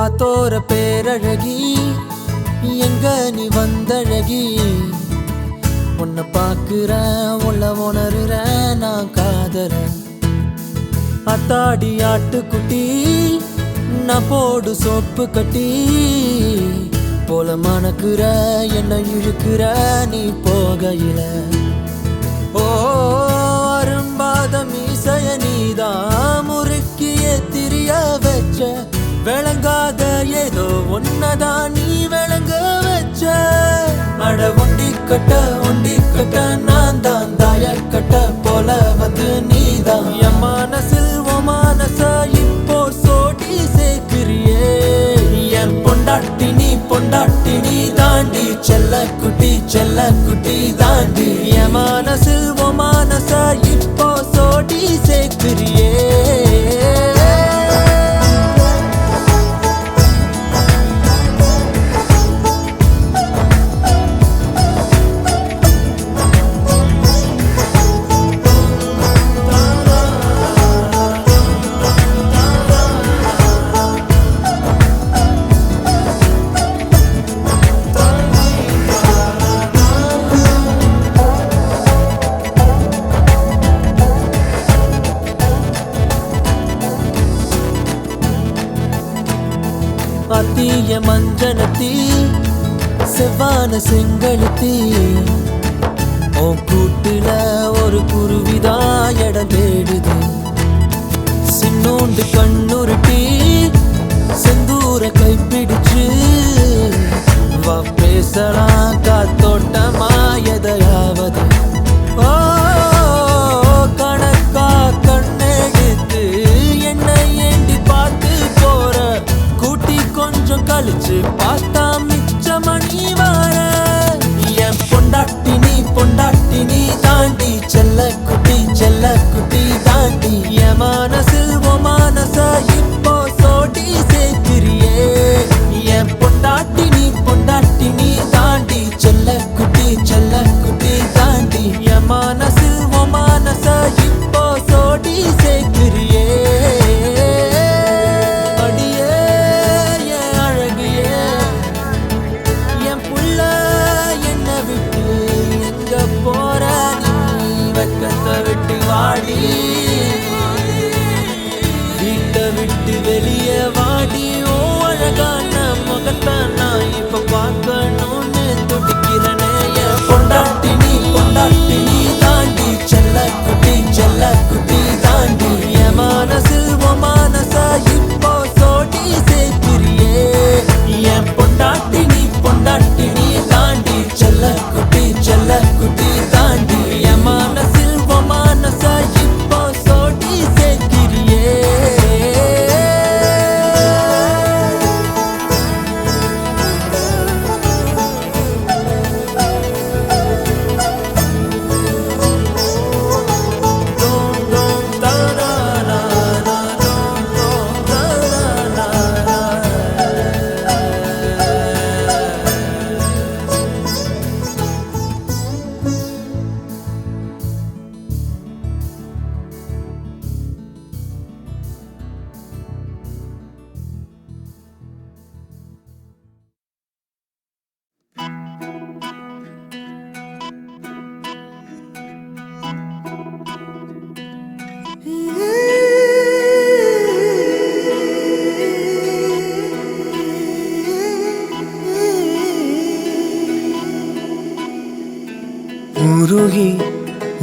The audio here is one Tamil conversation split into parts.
ஆத்தோர பேரழகி எங்க நீ வந்தழகி உன்னை பாக்குறேன் உள்ள உணர்றேன் நான் காதறேன் அத்தாடி ஆட்டுக்குட்டி நான் போடு சோப்பு கட்டி போல மணக்குற என்ன இழுக்கிற நீ போகையில ஓ அரும்பாத மீசைய நீதான் முறுக்கிய திரிய வச்ச விளங்காத ஏதோ ஒன்னதான் நீ விளங்க வச்ச அட ஒண்டி கட்ட நான் தான் தாய கட்ட போல வந்து நீதான் என் மனசில் ஓ மனச இப்போ சோடி சேர்க்கிறியே என் பொண்டாட்டி நீ தாண்டி செல்ல குட்டி தாண்டி என் மனசில் ஓ மனச இப்போ சோடி சேர்க்கிறியே அத்திய மஞ்சனத்தி செவ்வான செங்கழுத்தி உன் கூட்டுல ஒரு குருவிதா இடம் தேடுது சின்னோண்டு கண்ணுருட்டி செந்தூர கைப்பிடிச்சு வா பேசலாம் காத்தோட்டமா எதையாவது ஓ கணக்கா கண்ணெடுத்து என்னை ஏண்டி பார்த்து போற கூட்டி கொஞ்சம் கழிச்சு பார்த்தா மிச்ச மணி வார என் பொண்டாட்டி நீ தாண்டி செல்ல குட்டி தாண்டி என் மனசில் ஓ மனச இப்போ சோடி சேர்க்கிறியே என் பொண்டாட்டி நீ தாண்டி செல்ல குட்டி தாண்டி என் மனசில் ஓ மனச இப்போ சோடி சேர்க்கிறியே விட்டு வாடி வீட்டை விட்டு வெளியே வாடி ஓ அழகான முகத்தை நான் இப்ப பார்க்கணும்னு துடிக்கிறனே என் பொண்டாட்டி நீ தாண்டி செல்ல குட்டி தாண்டி என் மனசில் ஓ மனச இப்போ சோடி சேர்க்கிறியே என் பொண்டாட்டி நீ தாண்டி செல்ல குட்டி தாண்டி என் மனசில் மனச இப்போ சோடி சேர்க்கிறியே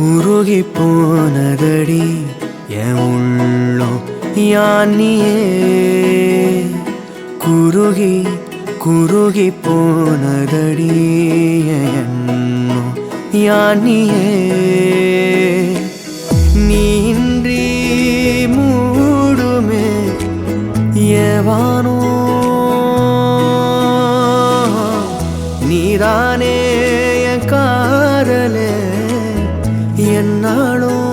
உருகி போனதடி என் உள்ளம் யானியே குருகி போனதடி எண்ணம் யானியே நீன்றி மூடுமே ஏவானோ நீதானே என் காதலே என்னாலும்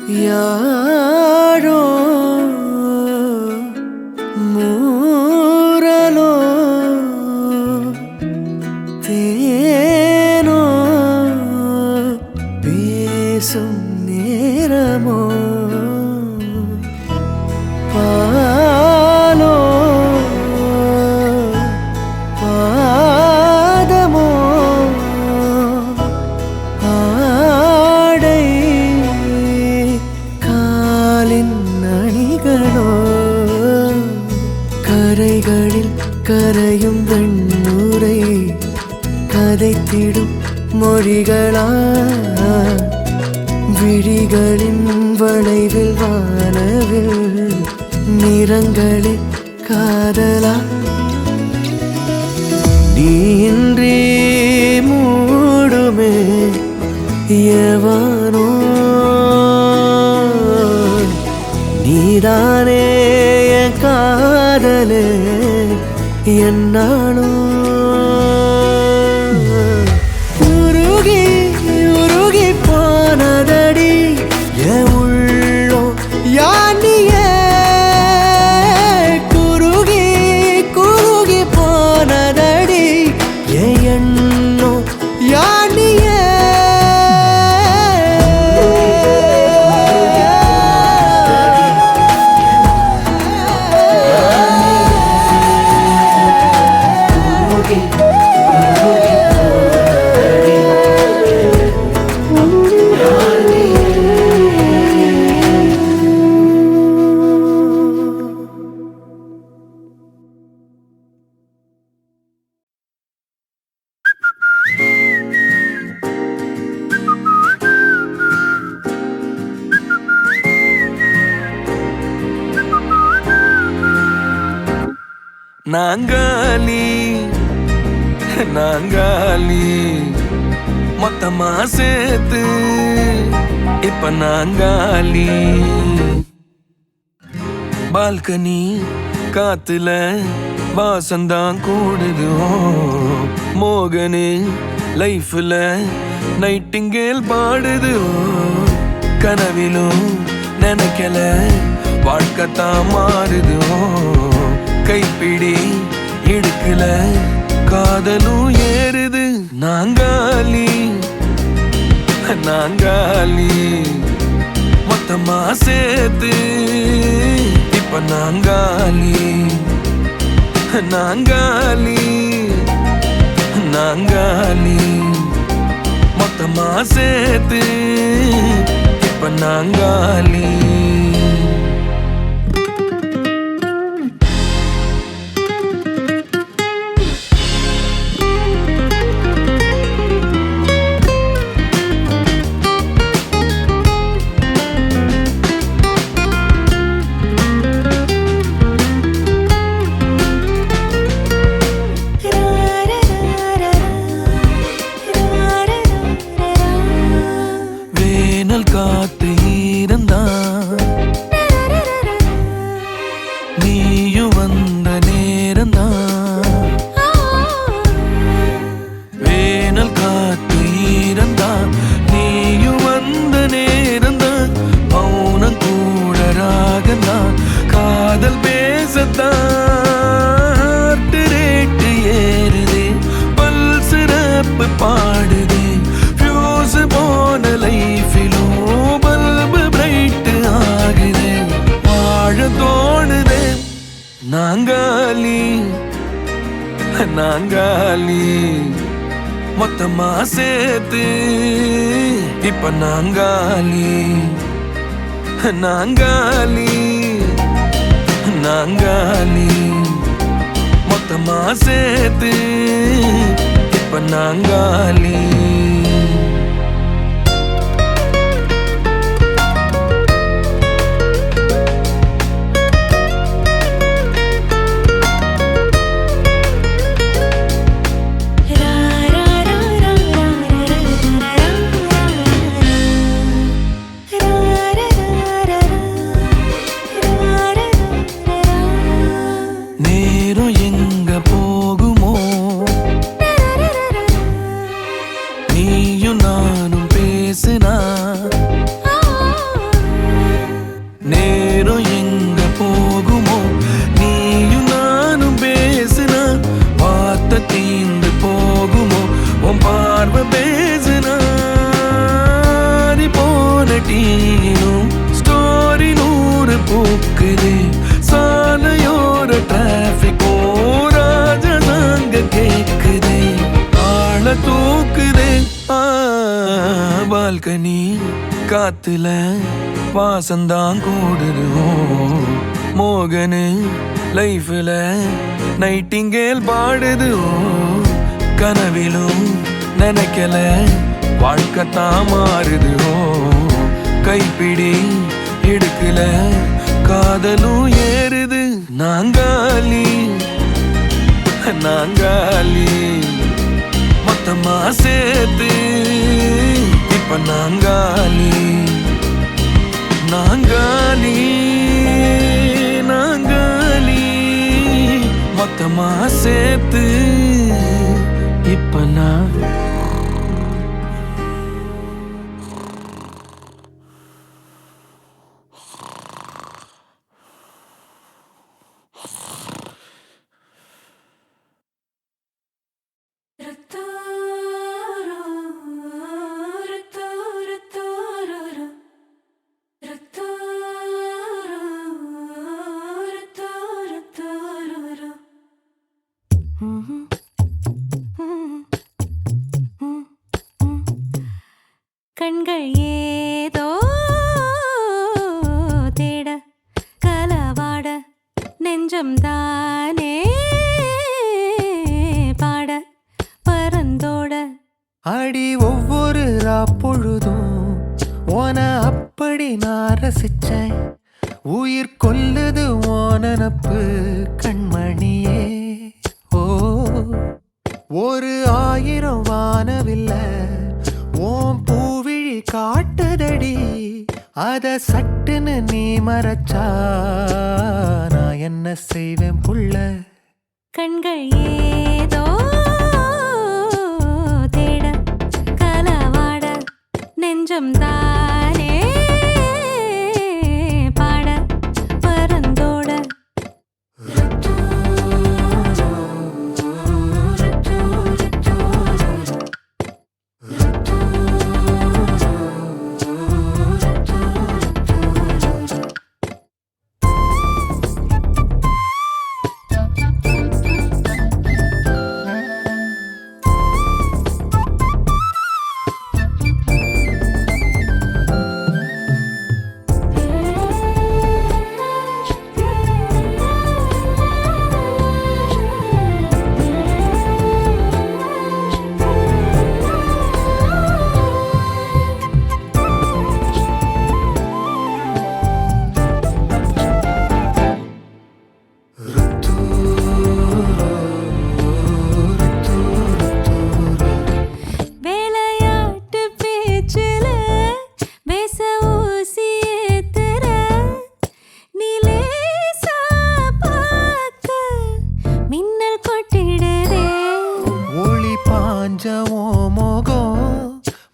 யாரோ மூரலோ தேனோ பேசும் நேரமோ பாலோ பாதமோ ஆடை காலின் அணிகளோ கரைகளில் கரையும் வெண்ணுரை கதைத்திடும் மொழிகளா விழிகளின் வளைவில் வானவில் நிறங்களில் காதலா நீன்றி மூடுமே எவனோ நீதானே என் காதலே என்னானோ உருகி உருகி போனதடி என் உள்ளோ யானியே குருகி குருகி போனதடி என் எண்ணோ யானியே நாங்காலி நாங்காலி மொத்தமா சேர்த்து இப்ப நாங்காலி பால்கனி காத்துல வாசந்தான் கூடுதோ மோகனே லைஃப்ல நைட்டிங்கேல் பாடுதோ கனவிலும் நினைக்கல வாழ்க்கைத்தான் மாறுதோ கைப்பிடி இடுக்கல காதலும் ஏறுது நாங்காலி நாங்காலி மொத்தமா சேர்த்து இப்ப நாங்காலி நாங்காலி நாங்காலி மொத்தமா சேர்த்து இப்ப நாங்காலி காத்து இருந்தா நீயும் வந்த நேரந்தா வேனல் காத்து இருந்தா நீயும் வந்த நேரந்தா மௌனம் கூட ராகந்தா காதல் பேசத்தான் ரேட்டு ஏறுதே பல் சிறப்பு பாடுதே ஃபியூஸ் போன லைஃபிலும் தோணுதே நாங்காலி நாங்காலி மொத்தமா சேர்த்து இப்ப நாங்காலி நாங்காலி நாங்காலி மொத்தமா சேர்த்து இப்ப நாங்காலி நீ ஊட்டியிலும் ஸ்டோரி 100 பூக்குது. சாலையோர டிராபிக் ராஜனாங்க கேக்குது. ஆள தூக்குது பால்கனி காத்துல வாசந்தான் கூடுது. மோகனு லைஃப்ல நைட்டிங்கேல் பாடுது. கனவிலும் நினைக்கல வாழ்க்கைத்தான் மாறுது. கைப்பிடி எடுக்கல காதலும் ஏறுது. நாங்காலி நாங்காலி மொத்தமா சேர்த்து இப்ப நாங்காலி நாங்காலி நாங்காலி மொத்தமா சேர்த்து இப்ப நான் கண்கள் ஏதோ தேட கலவாட நெஞ்சம் தானே பாட பரந்தோட. அடி ஒவ்வொரு பொழுதும் ஓன அப்படி நான் ரசிச்சேன். உயிர் கொல்லுது ஓனப்பு கண்மணியே. ஓ ஒரு 1000 வானவில்ல ஓம் பூவிழி காட்டுதடி. அத சட்டுன்னு நீ மறைச்சா நான் என்ன செய்வேன் புள்ள. கண்கள் ஏதோ தேட கலவாட நெஞ்சம் தானே பாட பரந்தோட.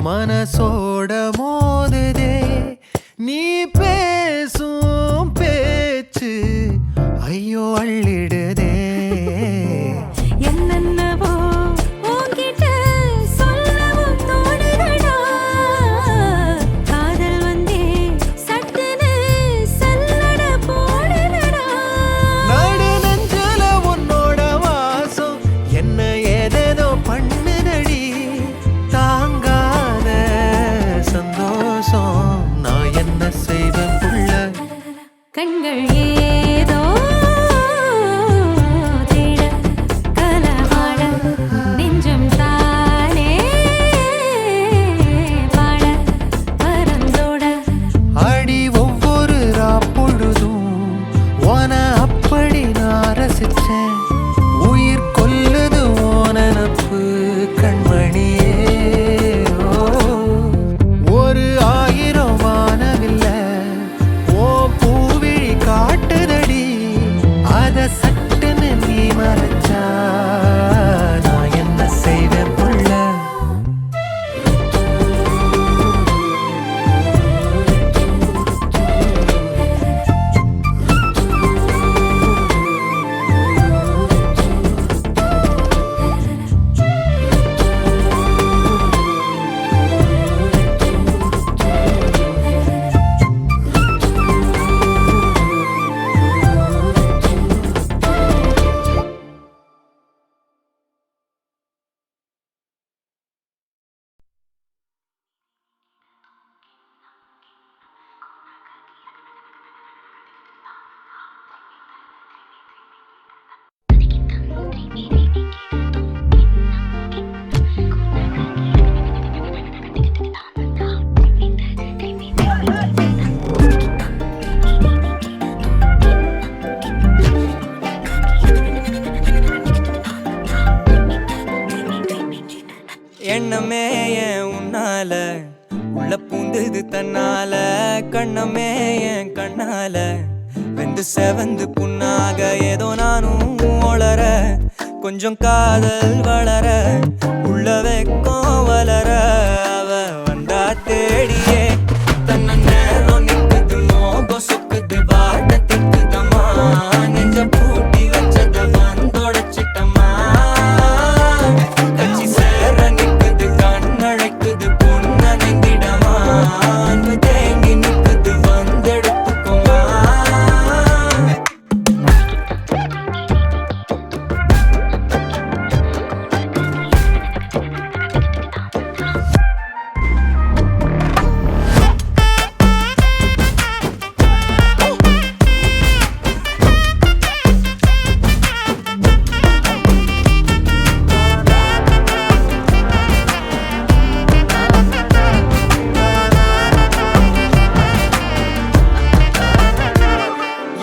மனசோட மோதுதே நீ பேசும் பேச்சு ஐயோ அள்ளிடுதே. என்னென்னவோ உன்கிட்ட சொல்லவும் தோணுதடா. காதல் வந்தே சட்டுன்னு சல்லட போடுதடா. நடு நெஞ்சல உன்னோட வாசம் என்ன ஏதேதோ பண்ணுதடி. தாங்காத சந்தோஷம் நான் என்ன செய்வேன் புள்ள. கண்கள் ஏதோ தேட கலவாட நெஞ்சம் தானே பாட பரந்தோட. அடி ஒவ்வொரு பொழுதும் ஓன அப்படி நான் ரசிச்சேன். உயிர் கொல்லுது ஓனப்பு கண்மணியே. ஒரு 1000 வானவில்ல ஓ பூவிழி காட்டு எண்ணமே என் கண்ணால வெந்து செவந்து புண்ணாக ஏதோ நானும் ஒளர கொஞ்சம் காதல் வளர உள்ள வெக்கம் வளர அவ வந்தா தேடியே தன்ன நேரம் நிக்குது மோகம் சொக்குது வாட்ட திக்குதம்மா நெஞ்ச பூட்டி வச்சத வந்தொடச்சிட்டம்மா கட்சி சேர நிக்குது கண்ணழைக்குது பொண்ண நெந்திடமா அன்பு தேங்கி நிக்குது வந்தெடுத்துக்குமா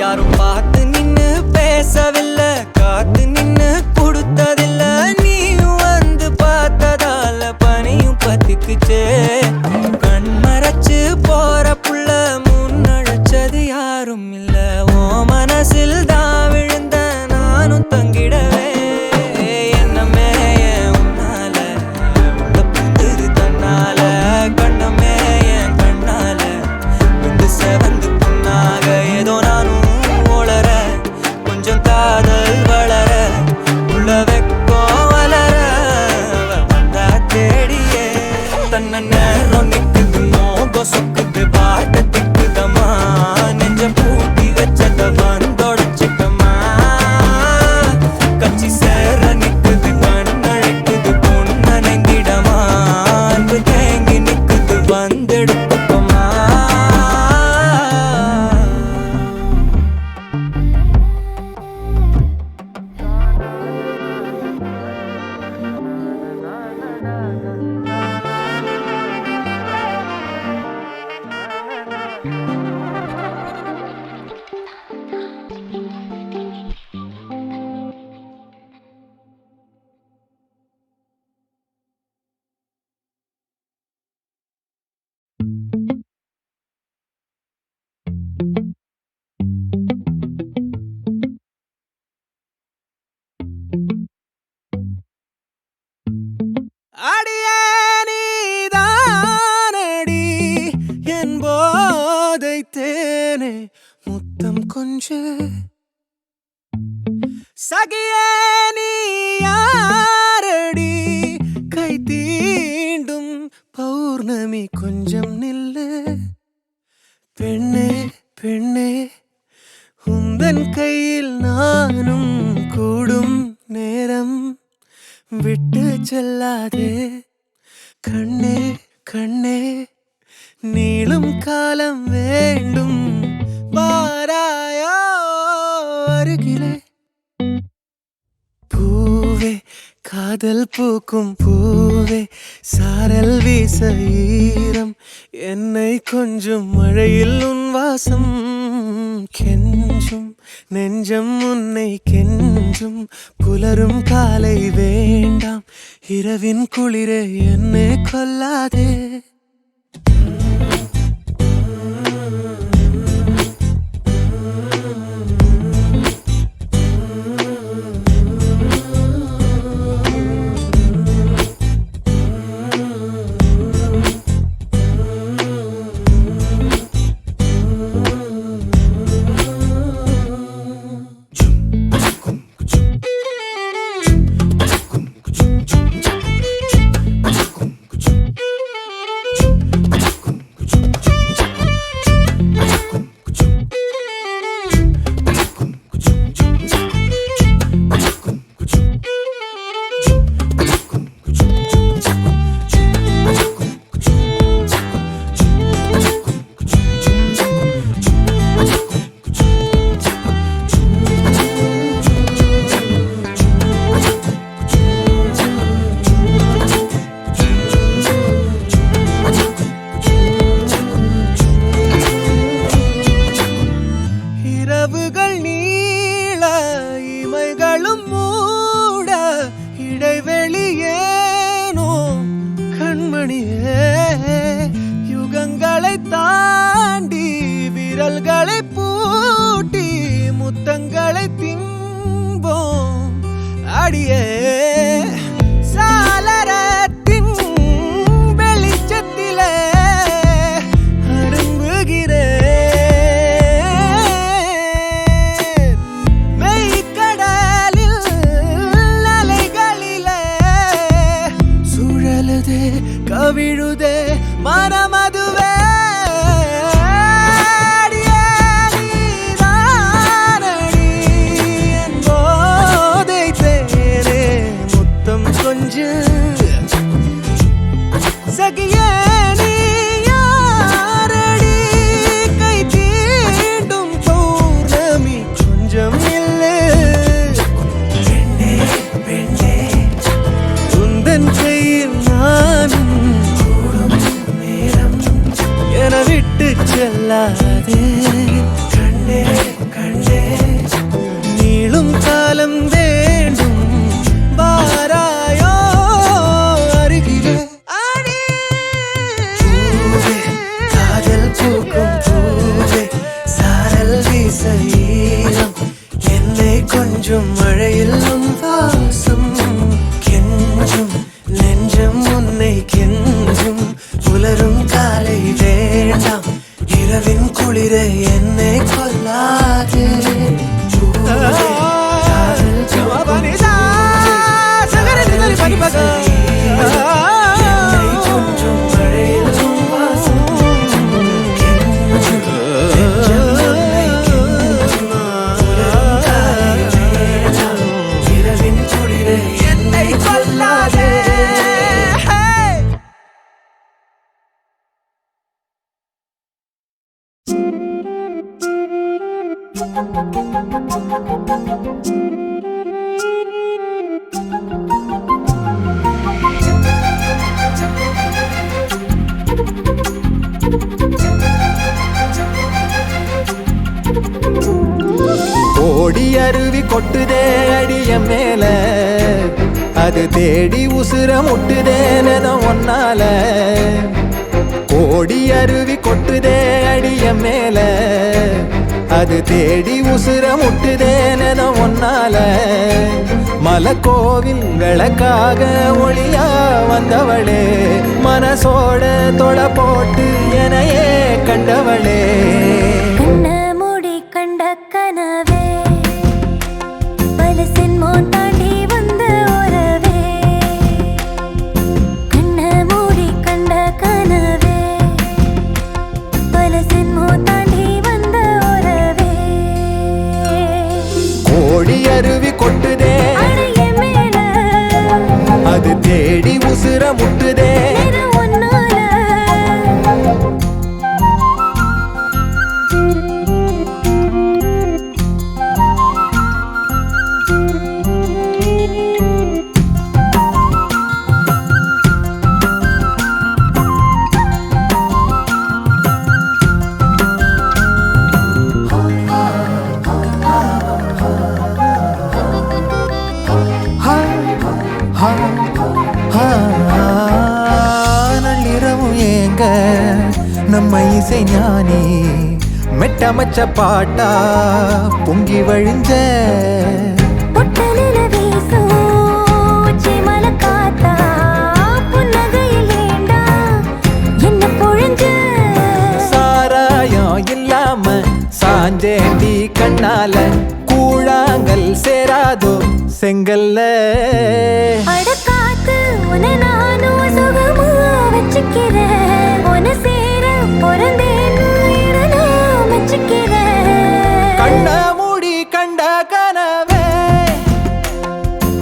யாரும் பார்த்து நின்னு பேசவில்லை காத்து நின்னு கொடுத்ததில்ல நீயும் வந்து பார்த்ததால பனியும் பத்திக்குச்சே கண் மறைச்சு போற புள்ள முன்னழைச்சது யாரும் இல்ல ஓ மனசில் தான் விழுந்த நானும் தங்கிடவே என்னமே என் உன்னால உள்ள புத்துது தன்னால கண்ணமே என் கண்ணால வந்து செவந்து புண்ணாக ஏதோ நானும் ஒளர கொஞ்சம் காதல் வளர உள்ள வெக்கோ வளர அவ வந்தா தேடியே தன்ன நேரம் நிக்குது மோகம் சொக்குது பாட்ட திக்குதம்மா நெஞ்ச பூட்டி வச்சத வந்தொடச்சிட்டம்மா கட்சி சேர நிக்குது கண்ணழைக்குது பொண்ண நெங்கிடமா அன்பு தேங்கி நிக்குது வந்தெடுத்துக்கோமா அடியே நீதானடி என் போதை தேனே முத்தம் கொஞ்சு சகியே நீ யாரடி கை தீண்டும் பௌர்ணமி கொஞ்சம் நில்லு பெண்ணே பெண்ணே உந்தன் கையில் நானும் கூடும் நேரம் விட்டு செல்லாதே கண்ணே கண்ணே நீளும் காலம் வேண்டும் வாராயோ அருகிலே பூவே காதல் பூக்கும் பூவே சாரல் வீச ஈரம் என்னை கொஞ்சம் மழையில் உன் வாசம் கெஞ்சும் நெஞ்சம் உன்னை கெஞ்சும் புலரும் காலை வேண்டாம் இரவின் குளிரே என்னை கொல்லாதே விரல்களை பூட்டி முத்தங்களை திம்போம் அடியே சாளரத்தின் வெளிச்சத்திலே அரும்புகிறேன் மெய்க்கடலில் அலைகளிலே சுழலுதே கவிழுதே மனமதுவே சகியே நீ யாரடி கை தீண்டும் பௌர்ணமி கொஞ்சம் இல்லை பெண்ணே பெண்ணே உந்தன் கையில் நானும் கூடும் நேரம் என விட்டு செல்லாதே கண்ணே கண்ணே நீளும் காலம் வேண்டும் வாராயோ அருகிலே சாரல் வீச ஈரம் என்னை கொஞ்சம் மழையில் உன் வாசம் கெஞ்சும் நெஞ்சம் உன்னை கெஞ்சும் புலரும் காலை வேண்டாம் இரவின் குளிரை என்னை கொல்லாதே கொஞ்சம் மழையில் உன் வாசம் இரவின் குளிரை என்னை கொல்லாதே ஓடி அருவி கொட்டுதே அடிய மேல அது தேடி உசுர முட்டுதேன ஒன்னால ஓடி அருவி கொட்டுதே அடிய மேல அது தேடி உசுர முட்டுதேன ஒன்னால மலக்கோவில் விளக்காக ஒளியா வந்தவளே மனசோட தொலை போட்டு எனையே கண்டவளே கண்ண மூடி கண்ட கனவே பலசின்மோ தாண்டி வந்த உறவே கண்ண மூடி கண்ட கனவே பலசின்மோ தாண்டி வந்த உறவே கோடி அருவி கொட்டுதே அடைய மேல அது தேடி உசுர முட்டுதே ஒன்னால நள்ளிரவும் ஏங்க நம்ம இசை ஞானி மெட்டமச்ச பாட்டா பொங்கி வழிஞ்ச பொட்டலில வீசும் உச்சிமல காத்தா புன்னகையில் ஏண்டா என்ன பொழிஞ்ச சாராயம் இல்லாம சாஞ்சேண்டி கண்ணால கூழாங்கல் சேராதோ செங்கல்ல அடக்காத்து உன நானும் சுகமா வச்சுக்கிறேன் உன சேர பிறந்தேன்னு நான் வச்சுக்கிறேன் கண்ண மூடி கண்ட கனவே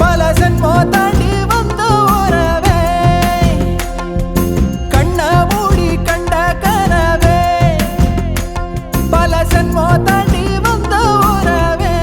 பல சென்மோ தாண்டி வந்த உறவே கண்ண மூடி கண்ட கனவே பல சென்மோ தாண்டி வந்த உறவே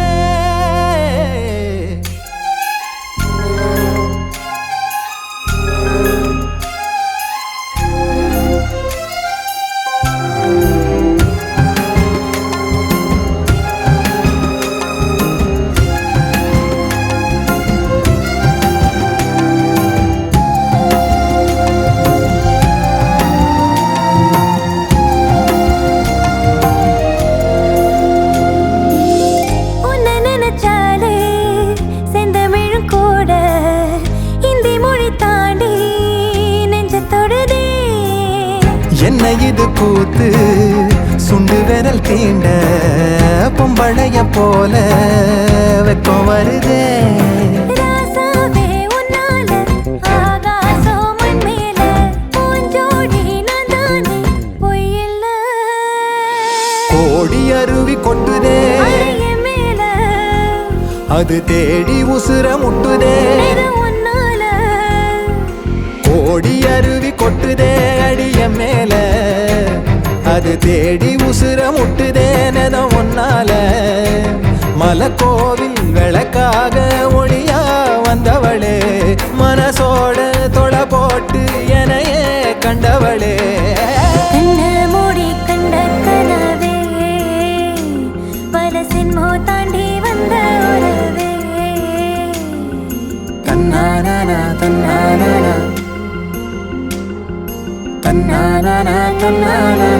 சுண்டு விரல் தீண்ட பொம்பளைய போல வெக்கம் வருதே. ராசாவே உன்னால ஆகாசம் மண் மேல பூஞ்சோடி நான் தானே பொய்யில்ல. கோடி அருவி கொட்டுதே அறைய மேல அது தேடி உசுர முட்டுதே. இது உன்னால கோடி அருவி கொட்டுதே அடிய மேல அது தேடி உசுர முட்டுதே. நெதம் ஒன்னால மலக்கோவில் விளக்காக ஒளியா வந்தவளே, மனசோட தொலை போட்டு எனையே கண்டவளே. கண்ண மூடி கண்ட கனவே பல சின்மோ தாண்டி வந்த உறவே. தன்னானா தன்னானா தன்னானா தன்னானா